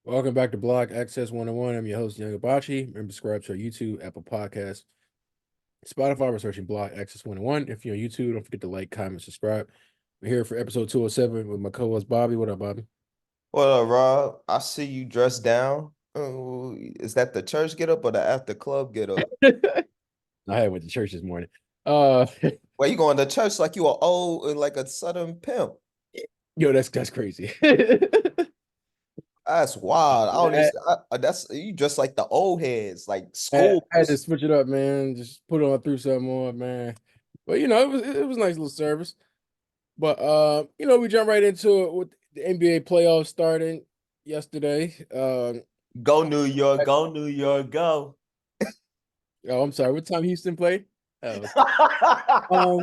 Welcome back to Blog Access 101. I'm your host, Young Abachi. Remember, subscribe to our YouTube, Apple Podcasts, Spotify. We're searching Blog Access 101. If you're on YouTube, don't forget to like, comment, subscribe. We're here for episode 207 with my co-host, Bobby. What up, Bobby? What up, Rob? I see you dressed down. Oh, is that the church get up or the after club get up? I went to church this morning. Uh, Why you going to church like you are old and like a southern pimp? yo, that's crazy. That's wild. I don't I, even, that's you dress like the old heads, like I had to schools. switch it up, man. Just put on through something more, man. But it was a nice little service. But we jump right into it with the NBA playoffs starting yesterday. Go New York, go New York, go. Oh, I'm sorry. What time Houston played? Oh, um,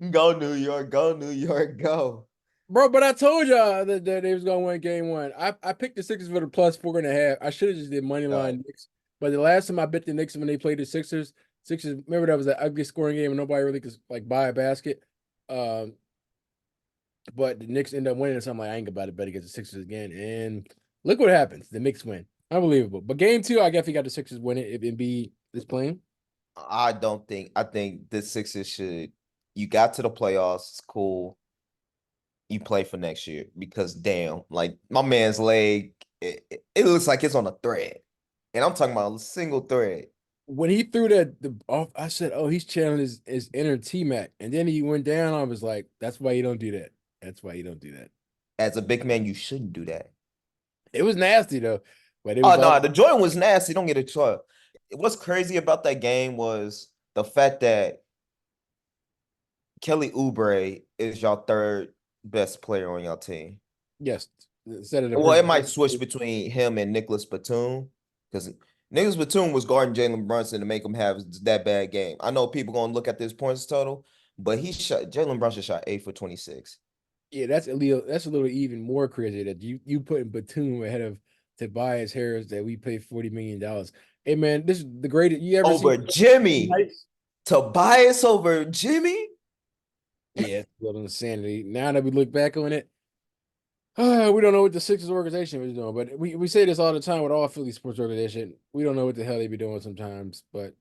Go New York, go New York, go. bro. But I told y'all that they was gonna win game one. I picked the Sixers for the +4.5. I should have just did money Dog. line Knicks. But the last time I bet the Knicks when they played the Sixers, remember that was an ugly scoring game and nobody really could like buy a basket. Um, but the Knicks end up winning, so I'm like, I ain't about to bet against the Sixers again. And look what happens. The Knicks win. Unbelievable. But game two, I guess we got the Sixers winning if Embiid is playing. I think the Sixers should. You got to the playoffs, it's cool. You play for next year because damn, like my man's leg, it looks like it's on a thread, and I'm talking about a single thread. When he threw that the off, I said, "Oh, he's channeling his inner T Mac." And then he went down. I was like, "That's why you don't do that. That's why you don't do that." As a big man, you shouldn't do that. It was nasty though, but it Oh was all no, the joint was nasty. Don't get it twisted. What's crazy about that game was the fact that Kelly Oubre is your third best player on your team. yes. Instead of the Well, it person, might switch between him and Nicholas Batum because Nicholas Batum was guarding Jalen Brunson to make him have that bad game. I know people gonna look at this points total, but he shot Jalen Brunson shot 8 for 26. yeah, that's a little even more crazy that you putting Batum ahead of Tobias Harris that we paid $40 million. Hey man, this is the greatest you ever seen. Over Jimmy. Tobias over Jimmy? Yeah, it's a little insanity. Now that we look back on it, we don't know what the Sixers organization is doing, but we say this all the time with all Philly sports organization. We don't know what the hell they be doing sometimes. But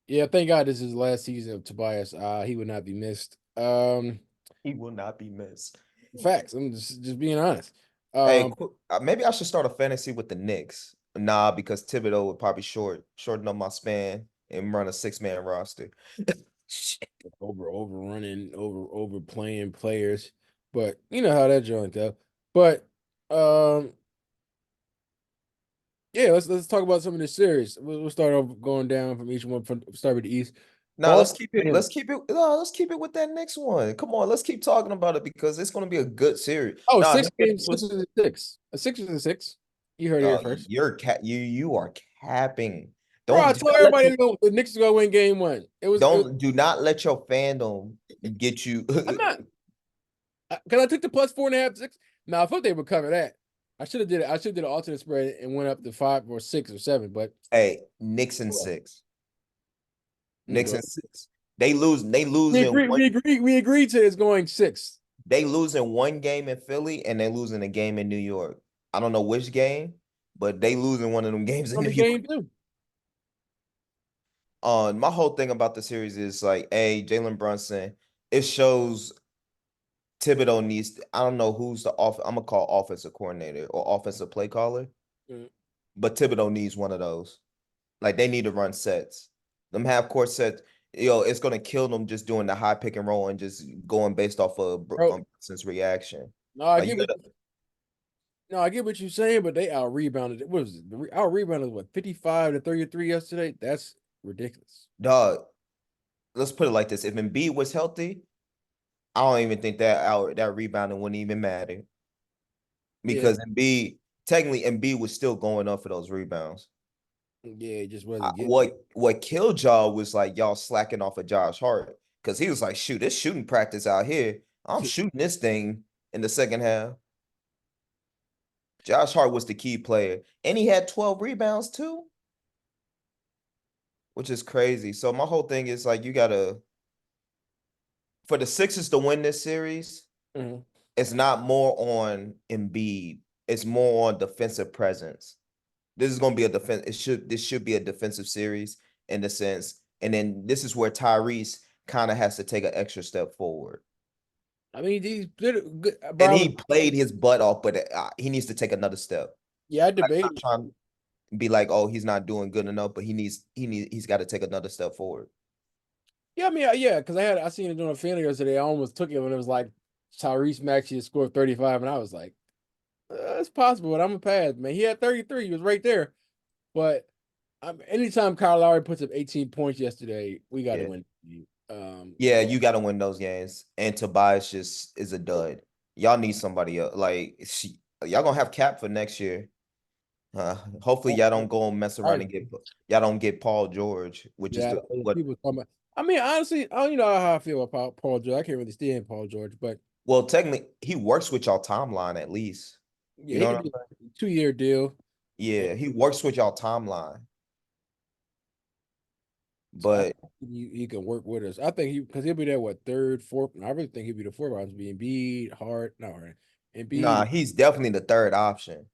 yeah, thank God this is the last season of Tobias. He would not be missed. He will not be missed. Facts. I'm just being honest. Hey, Um, maybe I should start a fantasy with the Knicks. Nah, because Thibodeau would probably shorten up my span and run a 6-man roster. Shit. overrunning, overplaying players, but you know how that joint go. But um, yeah, let's talk about some of this series. We'll start off going down from each one from start with the East. Nah, let's Boston. keep it. Let's keep it. No, let's keep it with that next one. Come on, let's keep talking about it because it's going to be a good series. Oh, Nah, six don't get it games, twisted. 6-6. A 6-6. You heard it here first. You are capping. Bro, I Do told not let everybody the Knicks is gonna win game one. do not let your fandom get you. I'm not because I took the +4.5, 6. Now I thought they would cover that. I should have did an alternate spread and went up to 5 or 6 or 7, but Hey, Knicks and 6. Knicks okay. and 6. They We losing agree, one. we agree, we agreed to it's going 6. They losing one game in Philly and they losing a game in New York. I don't know which game, but they losing one of them games in On New the York. game too. My whole thing about the series is like, a Jalen Brunson. It shows Thibodeau needs. I don't know who's the off. I'm gonna call offensive coordinator or offensive play caller, Mm. but Thibodeau needs one of those. Like they need to run sets. Them half court sets. It's gonna kill them just doing the high pick and roll and just going based off of Bro, Brunson's reaction. no, I Like you get what gotta, no, I get what you're saying, but they out rebounded. What was it? Out rebounded what 55 to 33 yesterday? That's ridiculous. dog. Let's put it like this: if Embiid was healthy, I don't even think that rebounding wouldn't even matter Yeah, because Embiid was still going up for those rebounds. yeah, it just wasn't getting it. What killed y'all was like y'all slacking off of Josh Hart because he was like, shoot, this shooting practice out here. I'm shooting this thing in the second half. Josh Hart was the key player, and he had 12 rebounds too, which is crazy. So my whole thing is like you gotta for the Sixers to win this series, Mhm. It's not more on Embiid. It's more on defensive presence. This is going to be a defense. This should be a defensive series in the sense. And then this is where Tyrese kind of has to take an extra step forward. I mean, he's good, And bro. he played his butt off, but he needs to take another step. Yeah, I I'm not debated. trying to be like, oh, he's not doing good enough, but he's got to take another step forward. Yeah, I mean, yeah, because I seen it doing a fan yesterday. I almost took it when it was like Tyrese Maxey had scored 35, and I was like, it's possible, but I'm a pass, man. He had 33. He was right there. But anytime Kyle Lowry puts up 18 points yesterday, we got to Yeah. win. Yeah, you got to win those games. And Tobias just is a dud. Y'all need somebody else. Y'all gonna have cap for next year. Hopefully y'all don't go and mess around Right. and y'all don't get Paul George, which is Yeah, what. people talking about. I mean, honestly, I don't, you know how I feel about Paul George. I can't really stand Paul George, but Well, technically, he works with y'all timeline at least. yeah, You he know what could I be mean? like a 2-year deal. Yeah, he works with y'all timeline. So I But think he can work with us. I think because he'll be there what third, fourth. I really think he'll be the fourth option. Be Embiid, Hart, not Hart, nah, Embiid. he's definitely the third option.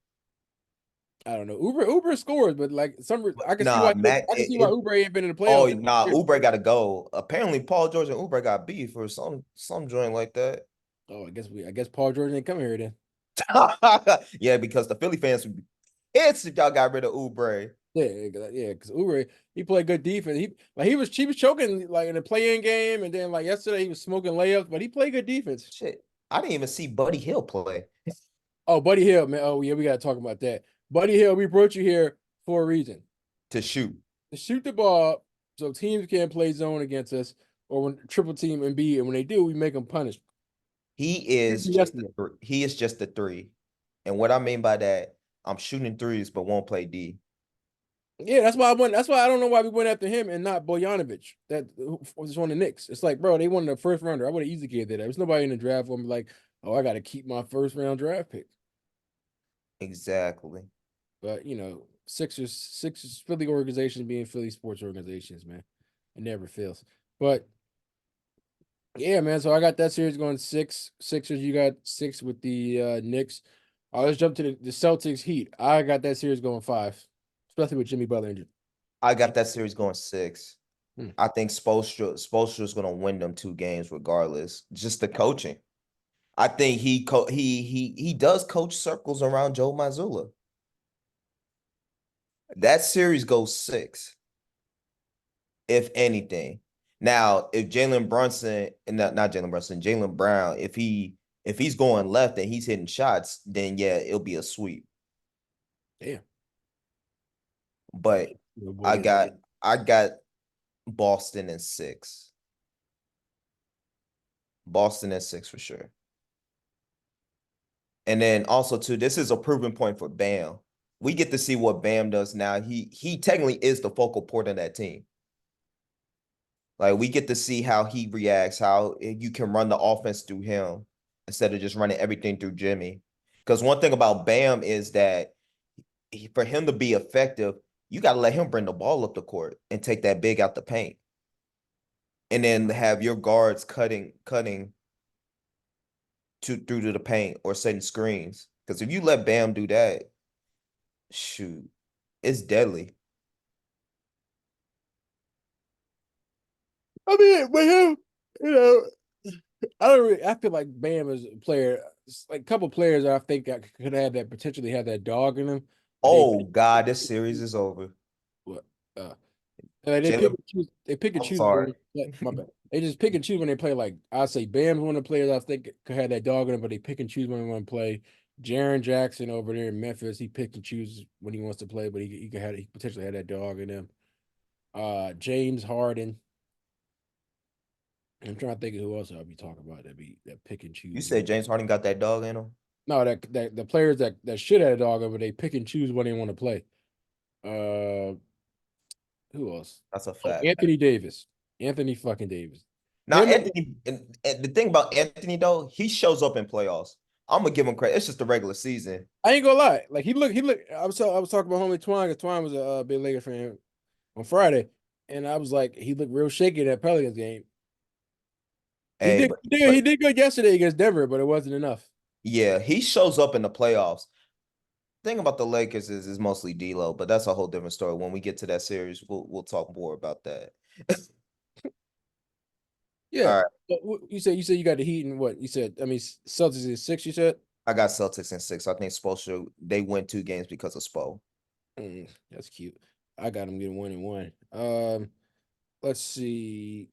I don't know. Uber scores, but like But I can see nah, why Matt. I can see why Uber ain't been in the Oh, playoffs. nah, Oubre got to go. Apparently, Paul George and Oubre got beef or some joint like that. Oh, I guess Paul George ain't coming here then. Yeah, because the Philly fans would be pissed if y'all got rid of Oubre. Yeah, because Uber he played good defense. He was choking like in the play-in game, and then like yesterday he was smoking layups, but he played good defense. Shit, I didn't even see Buddy Hill play Oh, Buddy Hill, man. Oh yeah, we gotta talk about that. Buddy Hill, we brought you here for a reason. to shoot. To shoot the ball so teams can't play zone against us or when triple team and B, and when they do, we make them punish. Yesterday. He is just a three. And what I mean by that, I'm shooting threes but won't play D. Yeah, that's why I went. That's why I don't know why we went after him and not Bojanovic. That was on the Knicks. It's like, bro, they wanted a first rounder. I would have easily gave that. There's nobody in the draft for me like, oh, I got to keep my first round draft pick. Exactly. But you know, Sixers, Philly organizations being Philly sports organizations, man, it never fails. But yeah, man. So I got that series going Sixers. You got 6 with the Knicks. Let's jump to the Celtics Heat. I got that series going 5, especially with Jimmy Butler injured. I got that series going 6. Hmm. I think Spoelstra's going to win them 2 games regardless. Just the coaching. I think he does coach circles around Joe Mazzulla. That series goes 6, if anything. Now, if Jalen Brunson and not Jalen Brunson, Jalen Brown, if he's going left and he's hitting shots, then yeah, it'll be a sweep. Damn. But Oh, boy, I got I got Boston in 6. Boston in 6 for sure. And then also too, this is a proven point for Bam. We get to see what Bam does now. He technically is the focal point of that team. Like we get to see how he reacts, how you can run the offense through him instead of just running everything through Jimmy. Because one thing about Bam is that for him to be effective, you got to let him bring the ball up the court and take that big out the paint. And then have your guards cutting through to the paint or setting screens. Because if you let Bam do that, shoot, it's deadly. I mean, with him, you know, I don't really. I feel like Bam is a player. Like a couple players that I think could have that potentially have that dog in them, but they Oh God, this series is over. what they pick Jalen, and choose. They pick and I'm choose. sorry. My bad. They just pick and choose when they play. Like I say, Bam's one of the players I think could have that dog in him, but they pick and choose when they want to play. Jaren Jackson over there in Memphis, he pick and chooses when he wants to play, but he potentially had that dog in him. James Harden. I'm trying to think of who else I'll be talking about that pick and You choose. said James Harden got that dog in him? No, that the players that should have a dog over, they pick and choose when they want to play. Who else? That's a Oh, fact. Anthony Davis. Anthony fucking Davis. Now, Him Anthony, and the thing about Anthony though, he shows up in playoffs. I'm gonna give him credit. It's just the regular season. I ain't gonna lie. Like he looked. I was talking about homie Twine because Twine was a big Laker fan on Friday, and I was like, he looked real shaky in that Pelicans game. Hey, but He did good yesterday against Denver, but it wasn't enough. Yeah, he shows up in the playoffs. Thing about the Lakers is mostly D'Lo, but that's a whole different story. When we get to that series, we'll talk more about that. Yeah. All right, But you said you got the Heat and what? You said, I mean, Celtics is 6, you said? I got Celtics in 6. I think Spoelstra they win 2 games because of Spo. That's cute. I got them getting 1-1. Let's see.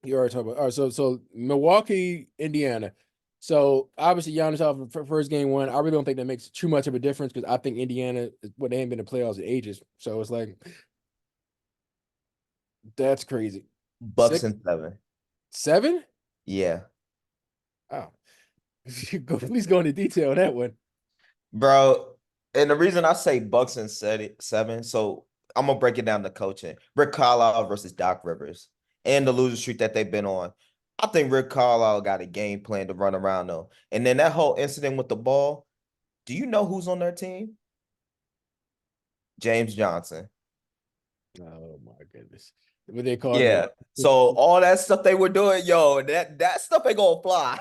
You already talked about. All right, so Milwaukee, Indiana. So obviously Giannis out for first game 1. I really don't think that makes too much of a difference because I think Indiana, what they ain't been in the playoffs in ages. So it's like that's crazy. Bucks 6, in 7. 7? Yeah, Oh, please go into detail on that one. bro. And the reason I say Bucks in 7, so I'm gonna break it down to coaching. Rick Carlisle versus Doc Rivers, and the loser streak that they've been on. I think Rick Carlisle got a game plan to run around though. And then that whole incident with the ball. Do you know who's on their team? James Johnson. Oh my goodness. What they call him? Yeah. So all that stuff they were doing, yo, that stuff ain't gonna fly.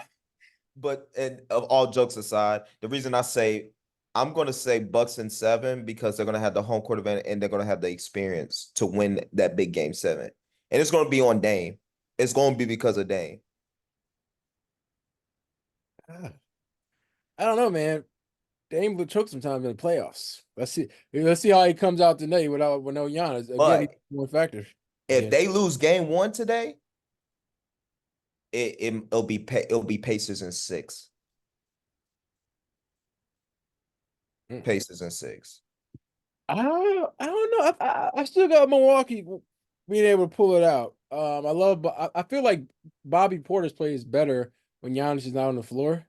But and of all jokes aside, the reason I say I'm gonna say Bucks in 7 because they're gonna have the home court advantage and they're gonna have the experience to win that big game 7. And it's gonna be on Dame. It's gonna be because of Dame. Ah, I don't know, man. Dame will choke sometimes in the playoffs. Let's see. Let's see how he comes out today with no Giannis. Again, he's But one factor. if Again. they lose game 1 today, it'll be Pacers in 6. Mm. Pacers in 6. I don't know. I still got Milwaukee being able to pull it out. I feel like Bobby Porter's play is better when Giannis is not on the floor.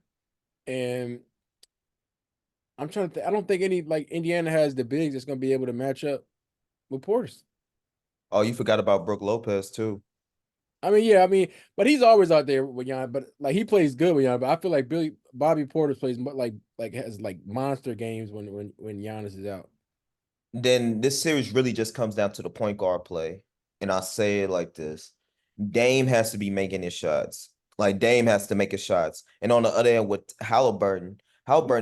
And I'm trying to think, I don't think any like Indiana has the bigs that's gonna be able to match up with Porter's. Oh, you forgot about Brooke Lopez too. I mean, yeah, I mean, but he's always out there with Giannis, but like he plays good with Giannis. But I feel like Bobby Porter plays like has like monster games when Giannis is out. Then this series really just comes down to the point guard play. And I say it like this. Dame has to be making his shots. Like Dame has to make his shots. And on the other end with Halliburton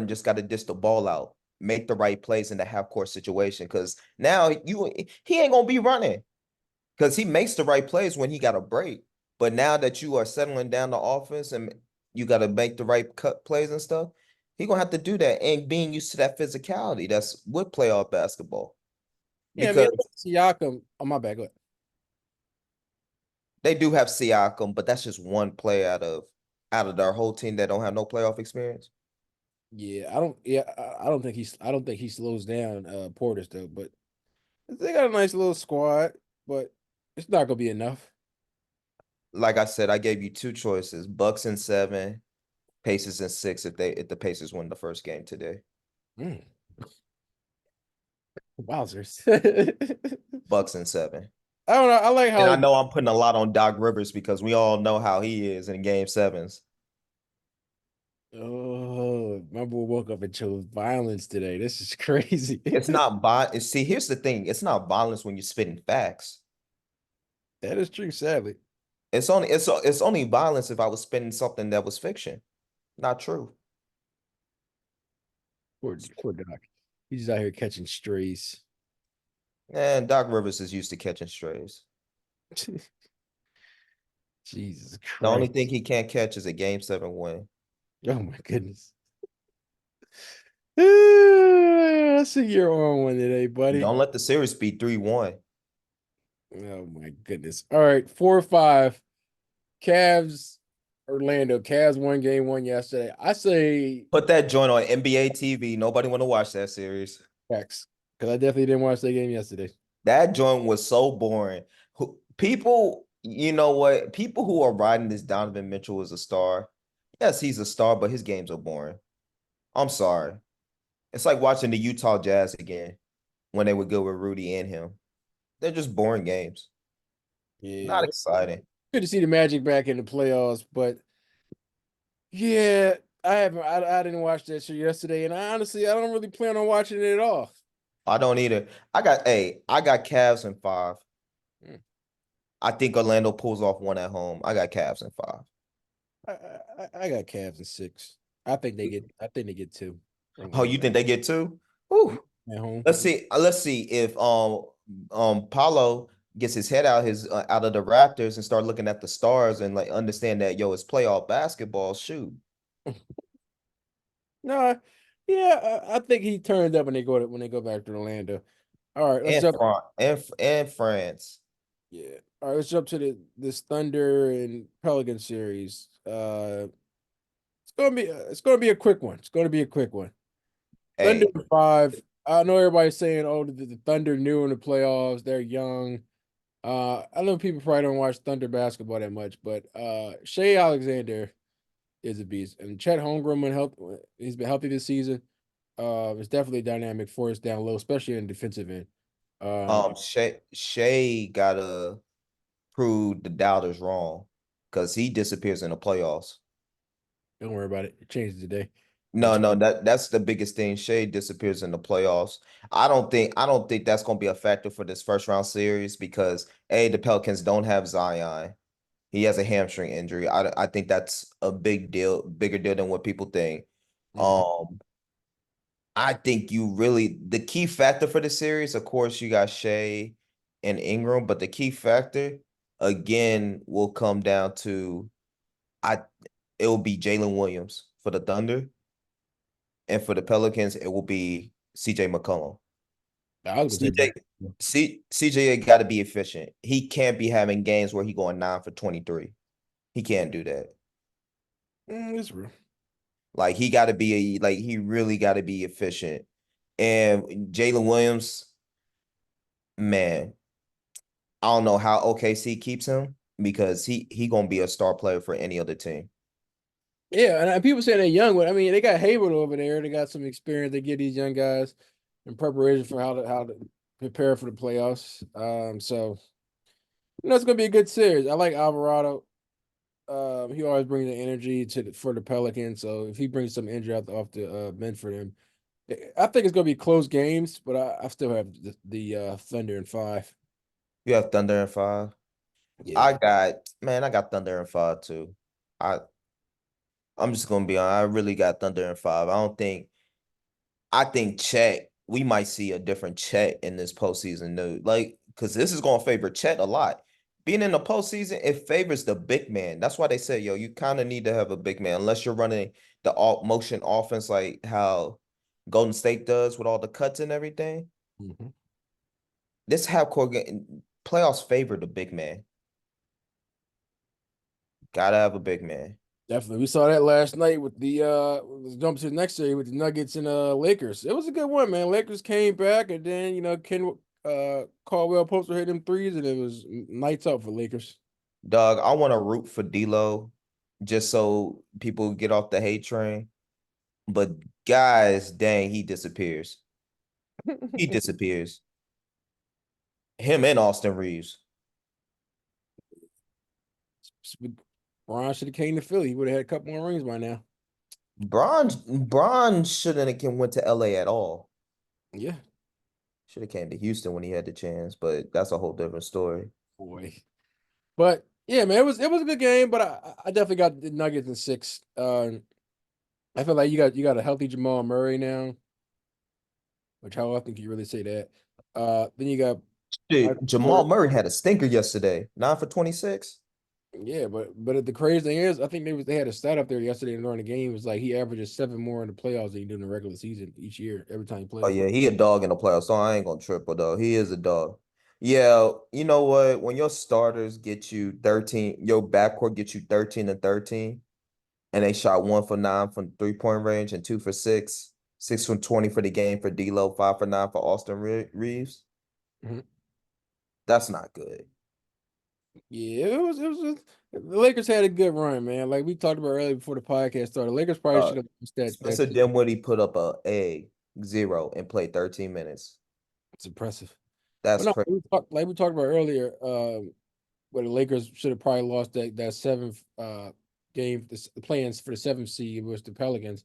just got to dish the ball out, make the right plays in the half court situation. Cause now he ain't gonna be running. Cause he makes the right plays when he got a break. But now that you are settling down the offense and you got to make the right cut plays and stuff, he gonna have to do that and being used to that physicality that's with playoff basketball Yeah, I mean, because Siakam. Oh my bad. Go ahead. they do have Siakam, but that's just one play out of their whole team that don't have no playoff experience. Yeah, I don't. Yeah, I don't think he slows down Portis though. But they got a nice little squad, but it's not gonna be enough. Like I said, I gave you 2 choices: Bucks in 7, Pacers in 6. If the Pacers win the first game today, Mm, wowzers! Bucks in 7. I don't know. I like And I how. know I'm putting a lot on Doc Rivers because we all know how he is in game 7s. Oh, my boy woke up and chose violence today. This is crazy. It's not violence. See, here's the thing: it's not violence when you're spitting facts. That is true. Sadly, It's only violence if I was spitting something that was fiction, not true. poor Doc. He's just out here catching strays. And Doc Rivers is used to catching strays. Jesus The only Christ! thing he can't catch is a game 7 win. Oh my goodness. I see you're on one today, buddy. Don't let the series be 3-1. Oh my goodness. All right, 4-5. Cavs, Orlando. Cavs won game 1 yesterday. I say Put that joint on NBA TV. Nobody want to watch that series. X because I definitely didn't watch that game yesterday. That joint was so boring. People, you know what? People who are riding this Donovan Mitchell as a star. Yes, he's a star, but his games are boring. I'm sorry. It's like watching the Utah Jazz again when they were good with Rudy and him. They're just boring games. Yeah, Not exciting. good to see the Magic back in the playoffs, but yeah, I haven't. I didn't watch that show yesterday, and I don't really plan on watching it at all. I don't either. I got Cavs in 5. Hmm. I think Orlando pulls off one at home. I got Cavs in 5. I got Cavs in 6. I think they get. I think they get 2. Oh, you think they get 2? Ooh. At home. Let's see. Let's see if Paulo gets his head out out of the Raptors and start looking at the stars and like understand that it's playoff basketball. Shoot. No, yeah, I think he turned up when they go back to Orlando. All right, let's And jump. France and France. Yeah, all right, let's jump to this Thunder and Pelican series. It's gonna be a quick one. It's gonna be a quick one. Thunder Hey, in 5. I know everybody's saying, "Oh, the Thunder new in the playoffs. They're young." I know people probably don't watch Thunder basketball that much, but Shea Alexander is a beast, and Chet Holmgren when health he's been healthy this season. It's definitely a dynamic force down low, especially in defensive end. Um, Shea gotta prove the doubters wrong because he disappears in the playoffs. don't worry about it. It changes today. No, It's no, that's the biggest thing. Shea disappears in the playoffs. I don't think that's gonna be a factor for this first round series because the Pelicans don't have Zion. He has a hamstring injury. I think that's a bigger deal than what people think. Mhm. Um, I think the key factor for the series, of course, you got Shea and Ingram, but the key factor again will come down to I it will be Jalen Williams for the Thunder, and for the Pelicans, it will be CJ McCollum. I was gonna say CJ Brad. CJ got to be efficient. He can't be having games where he going 9 for 23. He can't do that. It's real. Like he really got to be efficient. And Jalen Williams, man, I don't know how OKC keeps him because he gonna be a star player for any other team. Yeah, and people say they're young, but I mean they got Hayward over there. They got some experience. They get these young guys in preparation for how to prepare for the playoffs. So it's gonna be a good series. I like Alvarado. He always brings the energy for the Pelicans. So if he brings some injury off the bench for them, I think it's gonna be close games. But I still have the Thunder in 5. You have Thunder in 5. Yeah. I got Thunder in 5 too. I I'm just gonna be honest. I really got Thunder in 5. I think Chet, we might see a different Chet in this postseason, dude. Like, because this is gonna favor Chet a lot. Being in the postseason, it favors the big man. That's why they say, you kind of need to have a big man, unless you're running the all motion offense like how Golden State does with all the cuts and everything. Mhm. This half court game, playoffs favor the big man. Gotta have a big man. Definitely. We saw that last night with the let's jump to the next series with the Nuggets and Lakers. It was a good one, man. Lakers came back and then, Ken Caldwell Poster hit them threes and it was nights out for Lakers. Dog, I want to root for D'Lo just so people get off the hate train. But guys, dang, he disappears. He disappears. Him and Austin Reeves. Ron should have came to Philly. He would have had a couple more rings by now. Bron shouldn't have went to LA at all. Yeah, Should have came to Houston when he had the chance, but that's a whole different story. boy. But yeah, man, it was a good game, but I definitely got the Nuggets in 6. I feel like you got a healthy Jamal Murray now, which how often can you really say that? Then you got Dude, Michael Jamal Porter. Murray had a stinker yesterday. 9 for 26. Yeah, but the crazy thing is, I think they had a stat up there yesterday during the game. It was like he averages 7 more in the playoffs than he did in the regular season each year, every time he Oh plays. yeah, he a dog in the playoffs, so I ain't gonna triple though. He is a dog. Yeah, you know what? When your starters get you 13, your backcourt get you 13 and 13, and they shot 1 for 9 from 3-point range and 2 for 6, 6 for 20 for the game for D'Lo, 5 for 9 for Austin Reeves. Mhm. That's not good. Yeah, the Lakers had a good run, man. Like we talked about earlier before the podcast started. Lakers probably Uh, should have lost that. Spencer Dinwiddie put up a 0 and played 13 minutes. It's impressive. But That's no, crazy. like we talked about earlier, where the Lakers should have probably lost that seventh game, the plans for the 7th seed was the Pelicans.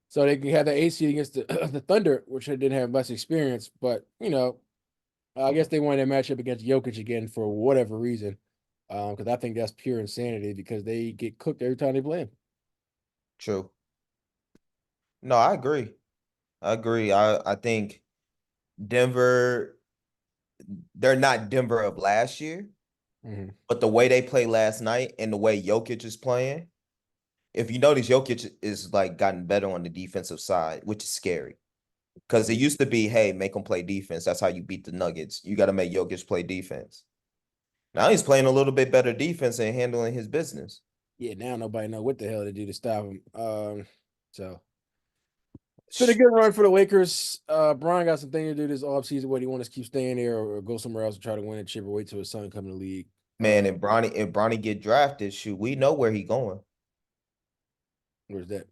So they could have the 8th seed against the the Thunder, which they didn't have much experience. But I guess they wanted to match up against Jokic again for whatever reason. Because I think that's pure insanity because they get cooked every time they play him. True. No, I agree. I agree. I think Denver, they're not Denver of last year, Mm-hmm. but the way they played last night and the way Jokic is playing, if you notice, Jokic is like gotten better on the defensive side, which is scary. Because it used to be, hey, make him play defense. That's how you beat the Nuggets. You got to make Jokic play defense. Now he's playing a little bit better defense and handling his business. Yeah, now nobody know what the hell to do to stop him. So it's been a good run for the Lakers. Brian got some thing to do this offseason. What he wants to keep staying there or go somewhere else to try to win a chip or wait till his son come in the league. Man, if Bronny get drafted, shoot, we know where he going. Where's that?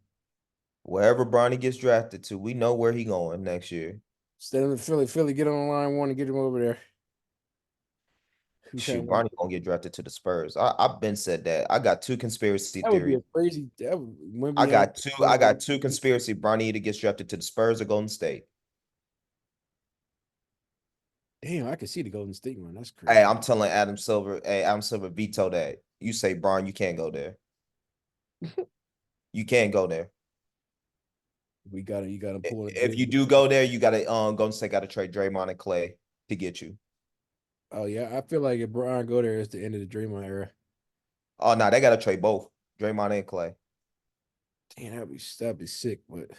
Wherever Bronny gets drafted to, we know where he going next year. Instead of Philly, Philly, get on the line one and get him over there. Who Shoot, kind of Bronny gonna get drafted to the Spurs. I've been said that. I got two conspiracy that would be theories. a crazy. That would, I Wemby got two. I got two conspiracy. Bronny either gets drafted to the Spurs or Golden State. Damn, I can see the Golden State one. That's Hey, crazy. I'm telling Adam Silver. Hey, Adam Silver, veto that. You say, Bron, you can't go there. You can't go there. We got to You got to pull it. If you do go there, you gotta Golden State gotta trade Draymond and Clay to get you. Oh yeah, I feel like if Brian go there, it's the end of the Draymond era. Oh no, they gotta trade both Draymond and Clay. Damn, that'd be sick. But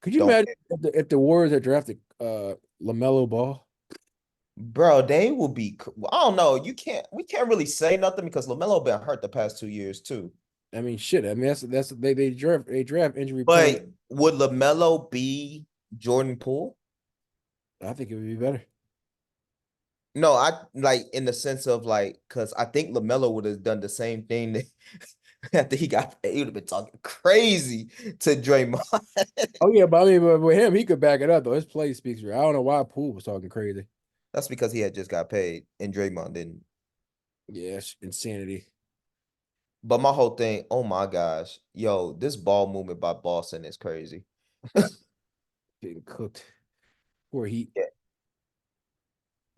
could you Don't, imagine if the Warriors had drafted LaMelo Ball? bro. They will be. I don't know. You can't. We can't really say nothing because LaMelo been hurt the past 2 years too. I mean, shit. I mean, that's they draft injury prone. But would LaMelo be Jordan Poole? I think it would be better. No, I like in the sense of like because I think LaMelo would have done the same thing that after he got paid. He would have been talking crazy to Draymond. Oh yeah, but I mean, but with him, he could back it up though. His play speaks for it. I don't know why Poole was talking crazy. That's because he had just got paid and Draymond didn't. Yeah, it's insanity. But my whole thing, oh my gosh, yo, this ball movement by Boston is crazy. Getting cooked. Poor Heat. Yeah.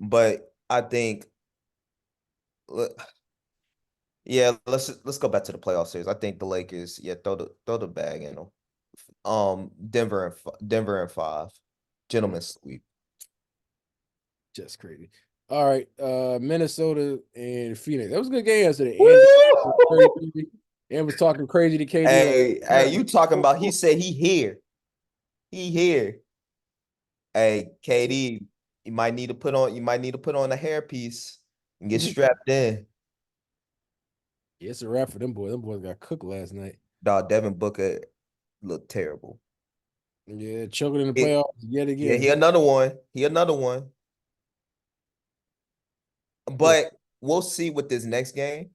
But I think, look, yeah, let's go back to the playoff series. I think the Lakers, yeah, throw the bag in them. Denver and five, gentlemen sweep. Just crazy. All right, Minnesota and Phoenix. That was a good game yesterday. Woo! And was talking crazy to KD. Hey, you talking about? He said he here, he here. Hey, KD, you might need to put on a hairpiece and get strapped in. Yeah, it's a wrap for them boys. Them boys got cooked last night. Dog, Devin Booker looked terrible. Yeah, choking in the It, playoffs yet yeah, again. he another one. He another one. Yeah. But we'll see with this next game.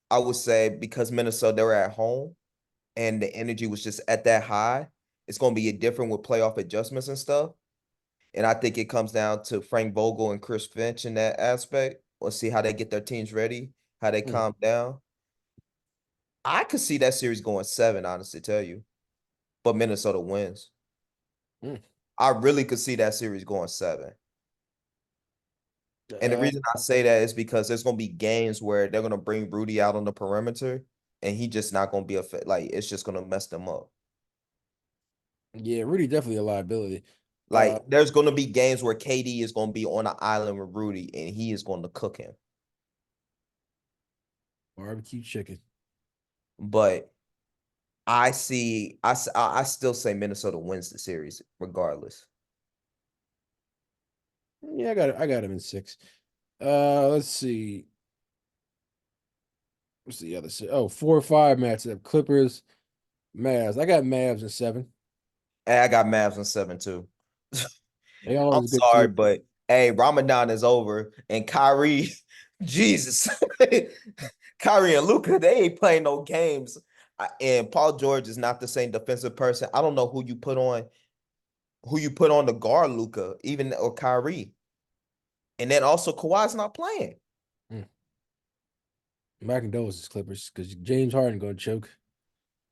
I would say because Minnesota, they were at home and the energy was just at that high, it's going to be different with playoff adjustments and stuff. And I think it comes down to Frank Vogel and Chris Finch in that aspect. We'll see how they get their teams ready, how they calm down. I could see that series going 7, honestly, tell you. But Minnesota wins. Mm. I really could see that series going 7. And the Uh, reason I say that is because there's going to be games where they're going to bring Rudy out on the perimeter and he just not going to be a fit. Like, it's just going to mess them up. yeah, Rudy definitely a liability. Like, there's going to be games where KD is going to be on an island with Rudy and he is going to cook him. Barbecue chicken. But I still say Minnesota wins the series regardless. Yeah, I got him in 6. Let's see. What's the other? 4-5 matchup. Clippers, Mavs. I got Mavs in 7. Hey, I got Mavs in 7 too. They I'm always a good sorry, team. but hey, Ramadan is over and Kyrie, Jesus, Kyrie and Luka, they ain't playing no games. And Paul George is not the same defensive person. I don't know who you put on the guard Luka, even or Kyrie. And then also Kawhi's not playing. My condolences, Clippers, because James Harden going to choke.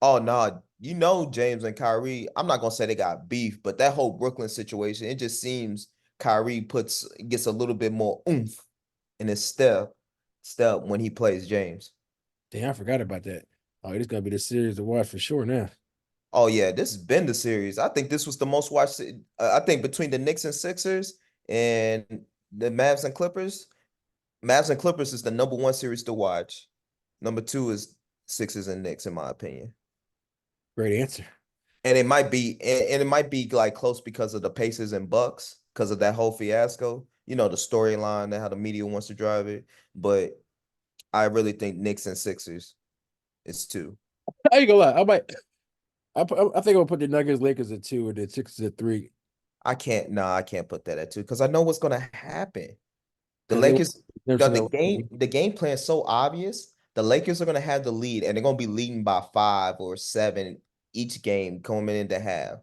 Oh no, you know James and Kyrie. I'm not gonna say they got beef, but that whole Brooklyn situation, it just seems Kyrie gets a little bit more oomph in his step when he plays James. Damn, I forgot about that. Oh, it's gonna be the series to watch for sure now. Oh yeah, this has been the series. I think this was the most watched. I think between the Knicks and Sixers and the Mavs and Clippers is the #1 series to watch. #2 is Sixers and Knicks, in my opinion. Great answer. And it might be like close because of the Pacers and Bucks, because of that whole fiasco. You know, the storyline and how the media wants to drive it. But I really think Knicks and Sixers is 2. I ain't gonna lie. I think I'm gonna put the Nuggets Lakers at 2 and the Sixers at 3 I can't put that at 2 because I know what's gonna happen. The because they Lakers, never seen that. the game plan is so obvious. The Lakers are gonna have the lead, and they're gonna be leading by 5 or 7 each game coming into half.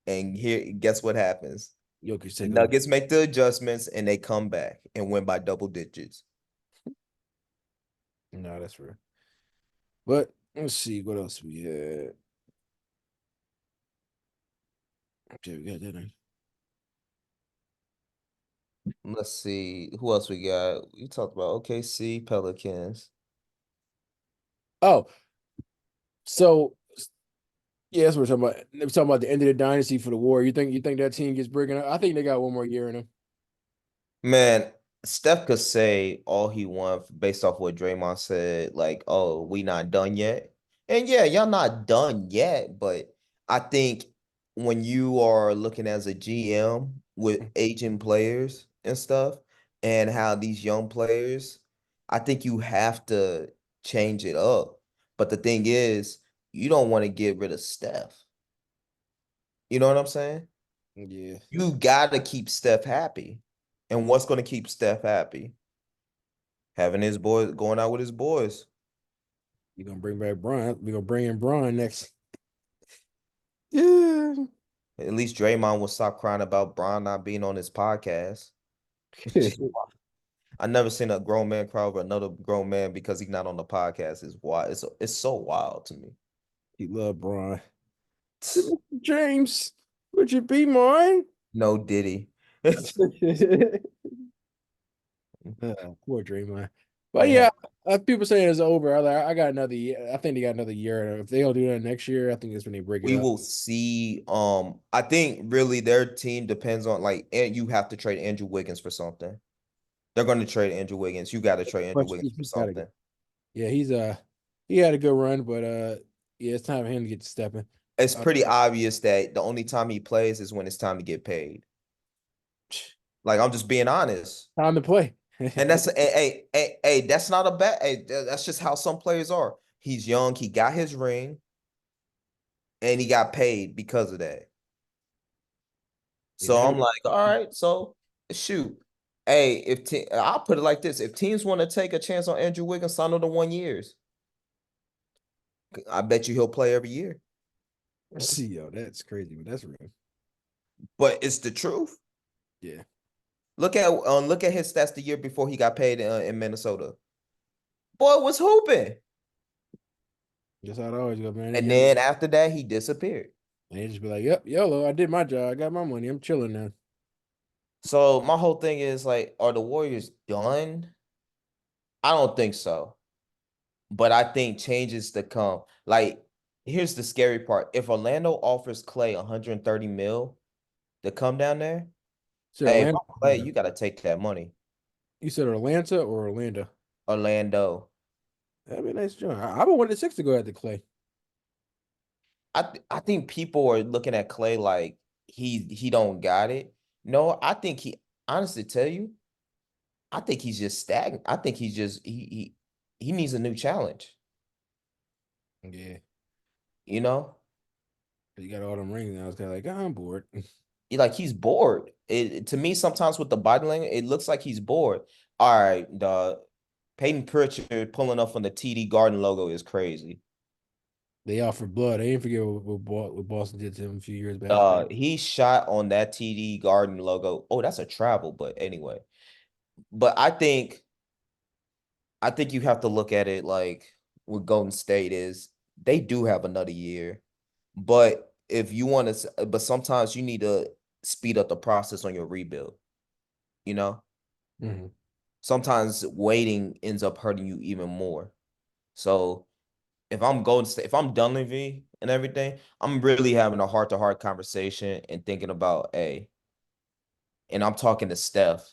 And here, guess what happens? Jokic The take over. Nuggets make the adjustments, and they come back and win by double digits. No, that's real. But let's see what else we had. Okay, we got that. Let's see who else we got. We talked about OKC, Pelicans. Oh, so yeah, that's what we're talking about. We're talking about the end of the dynasty for the war. You think that team gets breaking up? I think they got one more year in them. Man, Steph could say all he wants based off what Draymond said, like, oh, we not done yet. And yeah, y'all not done yet, but I think when you are looking as a GM with aging players and stuff and how these young players, I think you have to change it up. But the thing is, you don't want to get rid of Steph. You know what I'm saying? Yeah, You gotta keep Steph happy. And what's gonna keep Steph happy? Having his boys going out with his boys. you're gonna bring back Bron. We're gonna bring in Bron next. Yeah. At least Draymond will stop crying about Bron not being on his podcast. I never seen a grown man cry over another grown man because he's not on the podcast. It's wild. It's so wild to me. He love Bron. James, would you be mine? No Diddy. Poor Draymond. But Yeah. yeah, people saying it's over. I got another year. I think they got another year. If they don't do that next year, I think that's when they break it We up. will see. I think really their team depends on like, and you have to trade Andrew Wiggins for something. They're going to trade Andrew Wiggins. You got to trade Andrew But Wiggins for he's gotta go. something. Yeah, he had a good run, but yeah, it's time for him to get to stepping. It's Uh, pretty obvious that the only time he plays is when it's time to get paid. Like I'm just being honest. time to play. And that's hey, that's not a bad hey, that's just how some players are. He's young, he got his ring, and he got paid because of that. Yeah, So I'm like, all right, so shoot. Hey, I'll put it like this: if teams want to take a chance on Andrew Wiggins, sign him to 1 years. I bet you he'll play every year. see, yo, that's crazy, but that's real. But it's the truth. Yeah, Look at his stats the year before he got paid in Minnesota. Boy was hooping. that's how it always goes, man. And then after that, he disappeared. And they just be like, "Yep, YOLO, I did my job. I got my money. I'm chilling now." So my whole thing is like, are the Warriors done? I don't think so. But I think changes to come. Like, here's the scary part. If Orlando offers Clay 130 mil to come down there, So hey, if Atlanta, I'm Clay, you gotta take that money. you said Atlanta or Orlando? Orlando. That'd be a nice job. I would want the six to go at the Clay. I think people are looking at Clay like he don't got it. No, I think honestly tell you, I think he's just stagnant. I think he's just he needs a new challenge. Yeah, You know, you got all them rings now. It's kind of like I'm bored. Like he's bored. To me, sometimes with the body language, it looks like he's bored. All right, the Peyton Pritchard pulling up on the TD Garden logo is crazy. They out for blood. I ain't forget what Boston did to him a few years back. He shot on that TD Garden logo. Oh, that's a travel, but anyway. But I think you have to look at it like what Golden State is. They do have another year, but if you want to, but sometimes you need to speed up the process on your rebuild. You know, Mhm. sometimes waiting ends up hurting you even more. So if I'm Golden State, if I'm Dunleavy and everything, I'm really having a heart to heart conversation and thinking about, hey, and I'm talking to Steph.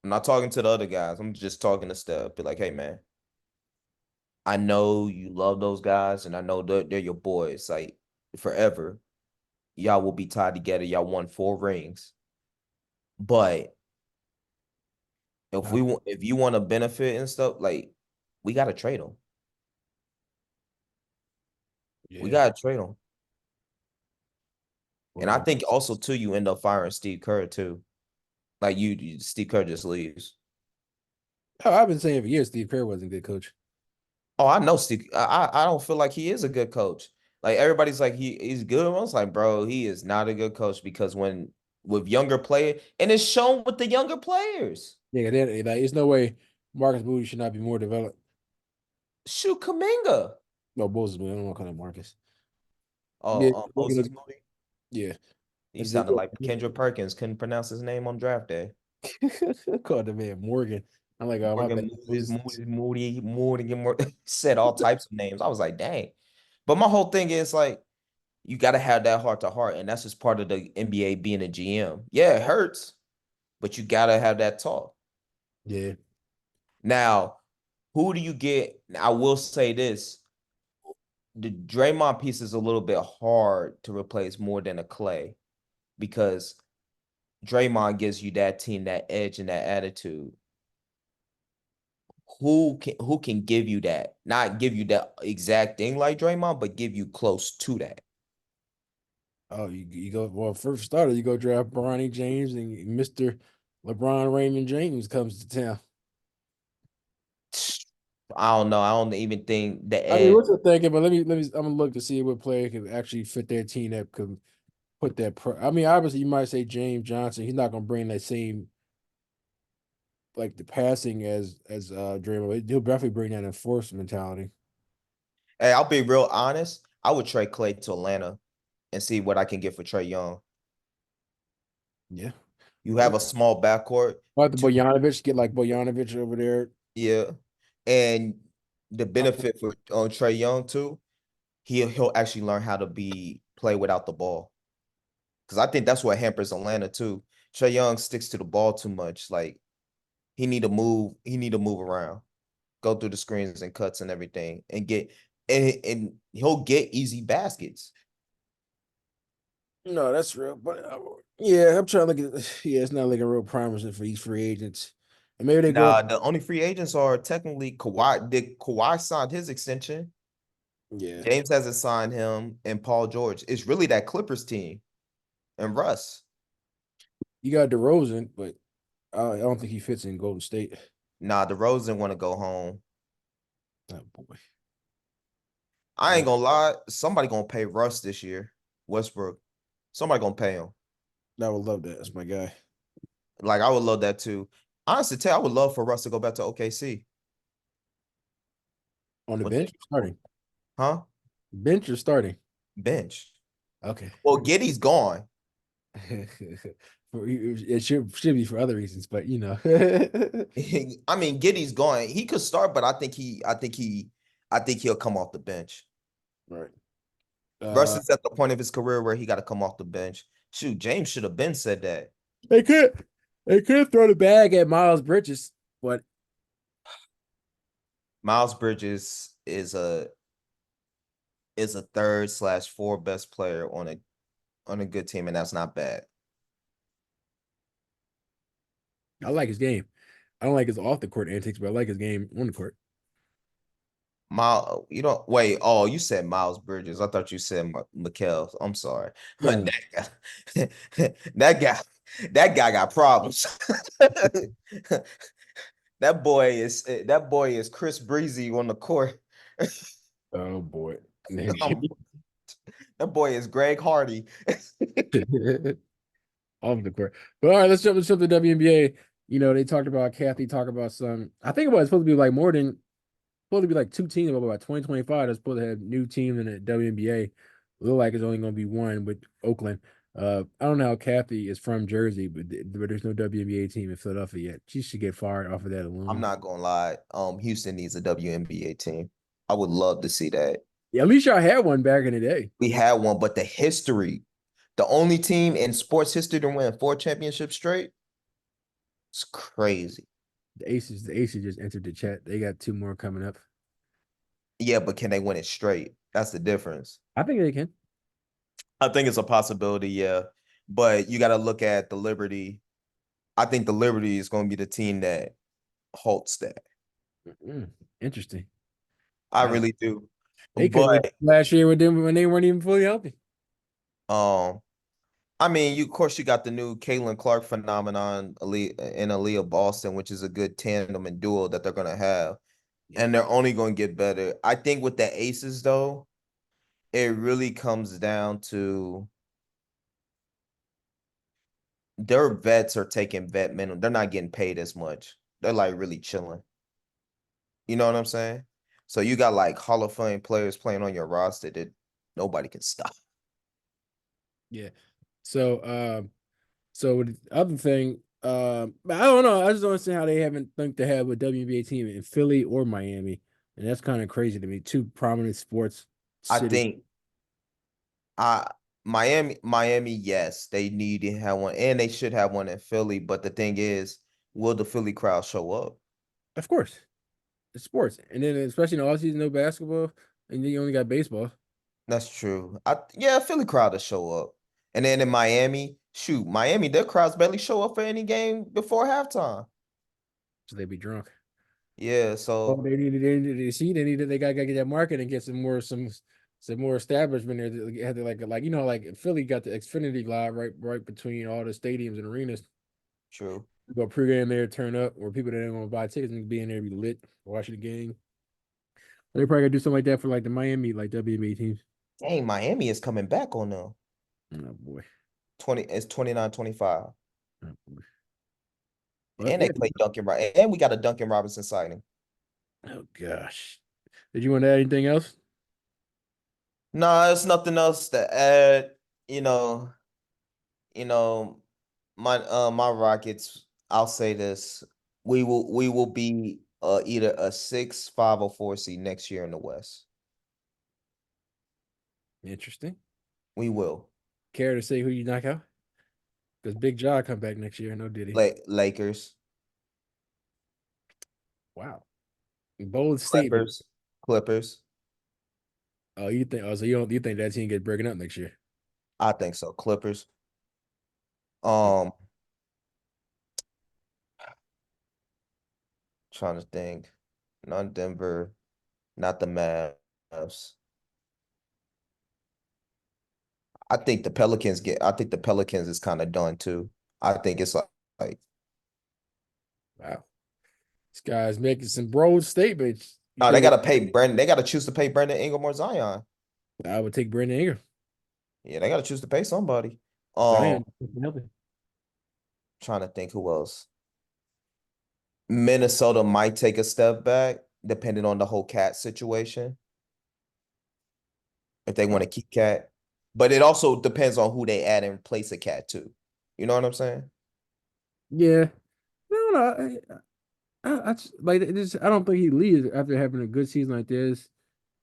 I'm not talking to the other guys. I'm just talking to Steph. Be like, hey, man, I know you love those guys, and I know they're your boys. Like forever, y'all will be tied together. Y'all won 4 rings, but Uh, if you want to benefit and stuff, like we gotta trade them. We yeah. gotta trade them. And I Well, think also too, you end up firing Steve Kerr too. Like Steve Kerr just leaves. oh, I've been saying for years Steve Kerr wasn't a good coach. Oh, I know Steve. I don't feel like he is a good coach. Like everybody's like he's good. I was like, bro, he is not a good coach because when with younger player, and it's shown with the younger players. Yeah, like, there's no way Marcus Moody should not be more developed. Shoot, Kaminga. No, Moses Moody. I don't want to call him Marcus. Oh, Yeah, Moses Moody. yeah. He And then sounded like Kendra Perkins. Couldn't pronounce his name on draft day. called the man Morgan. I'm like, oh my bad. Morgan Moody, said all types of names. I was like, dang. But my whole thing is like, you got to have that heart to heart, and that's just part of the NBA being a GM. Yeah, it hurts, but you got to have that talk. Yeah. Now, who do you get? I will say this: the Draymond piece is a little bit hard to replace more than a Clay because Draymond gives you that team that edge and that attitude. Who can give you that? Not give you that exact thing like Draymond, but give you close to that. Oh, you go well. First starter, you go draft Bronny James and Mr. LeBron Raymond James comes to town. I don't know. I don't even think the I mean, edge. what's the thinking? But let me. I'm gonna look to see what player can actually fit their team that could put that. I mean, obviously, you might say James Johnson. He's not gonna bring that same like the passing as Draymond. He'll definitely bring that enforced mentality. Hey, I'll be real honest. I would trade Clay to Atlanta and see what I can get for Trey Young. Yeah. You have a small backcourt, Like the two, Bojanovic, get like Bojanovic over there. yeah, and the benefit for Trey Young too, he'll actually learn how to be play without the ball because I think that's what hampers Atlanta too. Trey Young sticks to the ball too much. Like he need to move. He need to move around, go through the screens and cuts and everything, and and he'll get easy baskets. No, that's real. But yeah, I'm trying to look at. Yeah, it's not looking real promising for these free agents. And maybe they go. Nah, the only free agents are technically Kawhi. Did Kawhi signed his extension? Yeah, James hasn't signed him, and Paul George. It's really that Clippers team and Russ. you got DeRozan, but I don't think he fits in Golden State. Nah, DeRozan want to go home. Oh boy, I yeah, ain't gonna lie. Somebody gonna pay Russ this year. Westbrook. Somebody gonna pay him. I would love that. That's my guy Like I would love that too. Honestly, tell I would love for Russ to go back to OKC. on the What they bench. Starting huh? bench or starting? Bench. Okay. Well, Giddy's gone. It should be for other reasons, but you know, I mean, Giddy's gone. He could start, but I think he'll come off the bench. right. Russ is at the point of his career where he got to come off the bench. Shoot, James should have been said that. They could throw the bag at Miles Bridges, but Miles Bridges is a third/four best player on a good team, and that's not bad. I like his game. I don't like his off the court antics, but I like his game on the court. Miles, you don't wait. Oh, you said Miles Bridges. I thought you said Mikal. I'm sorry. No, That guy, that guy got problems. That boy is Chris Breezy on the court. oh boy. Um, that boy is Greg Hardy. Off the court. But all right, let's jump to WNBA. You know, they talked about Kathy, talk about some. I think it was supposed to be like more than supposed to be like two teams about 2025. That's supposed to have new team in the WNBA. Look like it's only going to be one with Oakland. I don't know how Kathy is from Jersey, but there's no WNBA team in Philadelphia yet. She should get fired off of that I'm alone. not gonna lie. Houston needs a WNBA team. I would love to see that. Yeah, at least y'all had one back in the day. We had one, but the history, the only team in sports history to win 4 championships straight, it's crazy. The Aces just entered the chat. They got two more coming up. Yeah, but can they win it straight? That's the difference. I think they can. I think it's a possibility, yeah. But you got to look at the Liberty. I think the Liberty is going to be the team that halts that. Mm, interesting. I I, really do. they could win But last year with them when they weren't even fully healthy. um, I mean, you of course you got the new Caitlin Clark phenomenon, and Aaliyah Boston, which is a good tandem and duo that they're gonna have, and they're only going to get better. I think with the Aces though, it really comes down to their vets are taking vet minimum. They're not getting paid as much. They're like really chilling. You know what I'm saying? So you got like Hall of Fame players playing on your roster that nobody can stop. Yeah. So, so the other thing, I don't know. I just don't understand how they haven't think to have a WNBA team in Philly or Miami, and that's kind of crazy to me. Two prominent sports I cities. think I Miami, yes, they need to have one, and they should have one in Philly. But the thing is, will the Philly crowd show up? Of course, it's sports, and then especially in the offseason, no basketball, and then you only got baseball. That's true. Yeah, Philly crowd will show up. And then in Miami, shoot, Miami, their crowds barely show up for any game before halftime. So they'd be drunk. Yeah, Oh, so they gotta get that market and get some more establishment there. They had to like like Philly got the Xfinity Live right between all the stadiums and arenas. true. Go pregame there, turn up, or people that don't want to buy tickets and be in there, be lit, watch the game. They probably gotta do something like that for like the Miami like WNBA teams. Dang, Miami is coming back on them. Oh boy, 20, it's 29-25. oh boy. But And yeah, they play Duncan Robinson. And we got a Duncan Robinson signing. oh gosh. Did you want to add anything else? Nah, there's nothing else to add. You know, you know, my Rockets, I'll say this. We will be either a 6-5 or 4 seed next year in the West. Interesting. We will. Care to say who you knock out? Because Big Jaw come back next year. No, did he? Lakers, Wow. Bold statement. Clippers, Clippers. Oh, you think? Oh, so you think that team gets broken up next year? I think so. Clippers. Mm, Um, trying to think. Not Denver, not the Mavs. I think the Pelicans is kind of done too. I think it's like Wow. This guy's making some bold statements. You no, they think gotta pay Brandon. They gotta choose to pay Brandon Ingram or Zion. I would take Brandon Ingram? Yeah, they gotta choose to pay somebody. Zion, nothing. Trying to think who else. Minnesota might take a step back, depending on the whole cat situation, if they want Wow. to keep cat. But it also depends on who they add in place of cat too. You know what I'm saying? Yeah. No, no. Like this. I don't think he leaves after having a good season like this.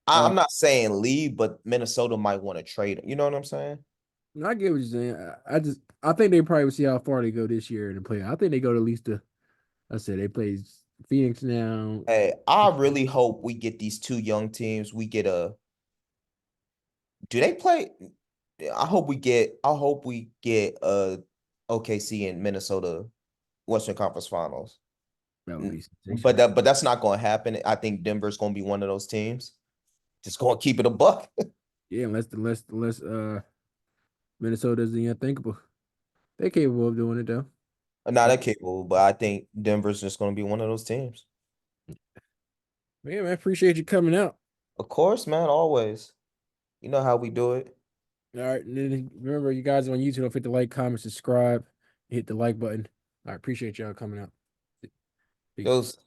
I'm not saying leave, but Minnesota might want to trade him. You know what I'm saying? I get what you're saying. I think they probably will see how far they go this year in the play. I think they go to at least I said they play Phoenix now. Hey, I really hope we get these two young teams. We get a. Do they play? I hope we get OKC in Minnesota Western Conference Finals. That would N- be But sensational. that's not going to happen. I think Denver's going to be one of those teams. Just going to keep it a buck. Yeah, unless Minnesota's the unthinkable. They're capable of doing it though. Not Uh, that capable, but I think Denver's just going to be one of those teams. yeah, man, appreciate you coming out. Of course, man, always. You know how we do it. All right, and then remember, you guys on YouTube, don't forget to like, comment, subscribe, hit the like button. I appreciate y'all coming out. Peace. Goes.